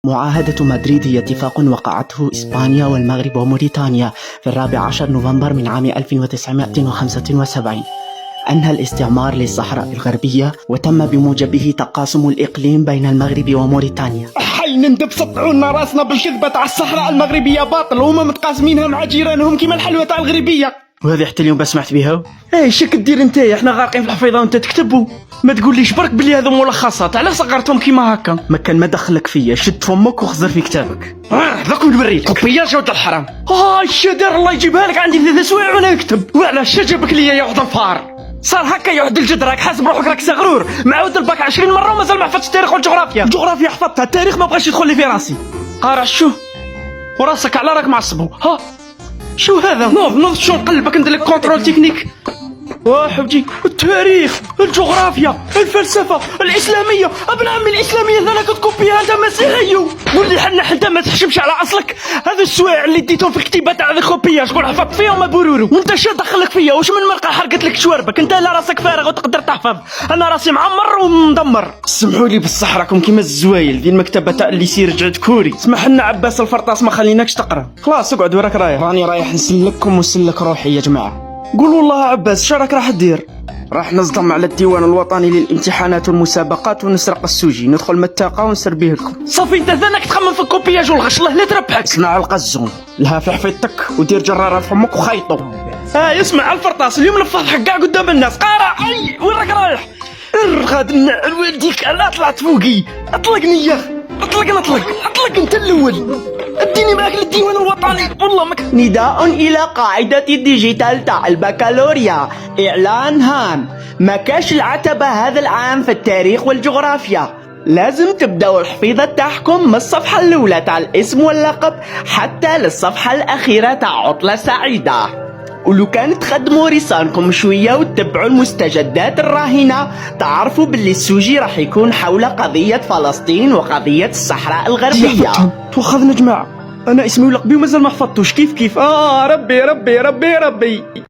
معاهدة مدريد هي اتفاق وقعته إسبانيا والمغرب وموريتانيا في 14 نوفمبر من عام 1975. أنهى الاستعمار للصحراء الغربية وتم بموجبه تقاسم الإقليم بين المغرب وموريتانيا. حي ندب سطعونا راسنا بالكذبة تاع الصحراء المغربية باطل، وهما متقاسمينها مع جيرانهم كيما الحلوى تاع الغربية. وهذه حتى اليوم بس سمعت بها. ايش كدير انت؟ احنا غارقين في الحفيظة وانت تكتبوا. ما تقوليش برك بلي هذو ملخصات، علاش صغرتهم كيما هكا؟ ما كان ما دخلك فيا، شد فمك وخزر في كتابك. ذاك نوريلك كوبياج ولد الحرام. الشدر الله يجيبها لك، عندي 3 سوايع وانا نكتب. وعلاش جابك ليا يا وحد الفار؟ صار هكا يا وحد الجد، راك حاسب روحك راك صغرور، معاود الباك 20 مرة ومازال ما حفظتش التاريخ والجغرافيا. الجغرافيا حفظتها، التاريخ ما بغاش يدخل لي في راسي. قارع شو وراسك على راك معصبو. شو هذا؟ نوض شو نقلبك ندير لك كونترول تكنيك. حبيبتي التاريخ، الجغرافيا، الفلسفة، الإسلامية. ابن عمي الإسلامية ذا كنت كوبيها انت مسيحي. واللي حنا حتى ما تحشمش على اصلك. هذا السوايع اللي ديتهم في الكتيبة تاع ذا كوبيا شكون حفظت فيهم بورورو؟ وانت شو دخلك فيا؟ واش من مرقه حرقت لك شواربك؟ انت لا راسك فارغ وتقدر تحفظ، انا راسي معمر ومدمر. سمحوا لي بصح راكم كيما الزوايل في المكتبة تاع اللي سير رجعت كوري. اسمح لنا عباس الفرطاس ما خليناكش تقرا. خلاص اقعد وراك رايح. راني رايح نسلككم ونسلك روحي يا جماعة. قولوا والله عباس شارك راح دير؟ راح نصدم على الديوان الوطني للامتحانات والمسابقات ونسرق السوجي، ندخل متاقة ونسربيه لكم. صافي انت ذنك تخمم في الكوبياج والغش، الله لا تربحك. اسمع القزون لها في حفيظتك ودير جرارة في فمك وخيطو. اسمع الفرطاس اليوم نفضحك كاع قدام الناس. قارع وين راك رايح؟ غاد نعل والديك، لا طلعت فوقي. اطلقني يا اخي، اطلق انت الاول. اديني معاك للديوان الوطني والله نداء إلى قاعدة الديجيتال تاع البكالوريا. إعلان هام، ما كاش العتبة هذا العام في التاريخ والجغرافيا. لازم تبدأوا الحفيظة تاعكم من الصفحة الأولى تاع الاسم واللقب حتى للصفحة الأخيرة تاع عطلة سعيدة. ولو كان تخدموا رسالكم شوية وتتبعوا المستجدات الراهنة تعرفوا باللي السوجي راح يكون حول قضية فلسطين وقضية الصحراء الغربية. توخذنا جماعة، أنا اسمي ولقبي ومازال ما حفظتوش. كيف ربي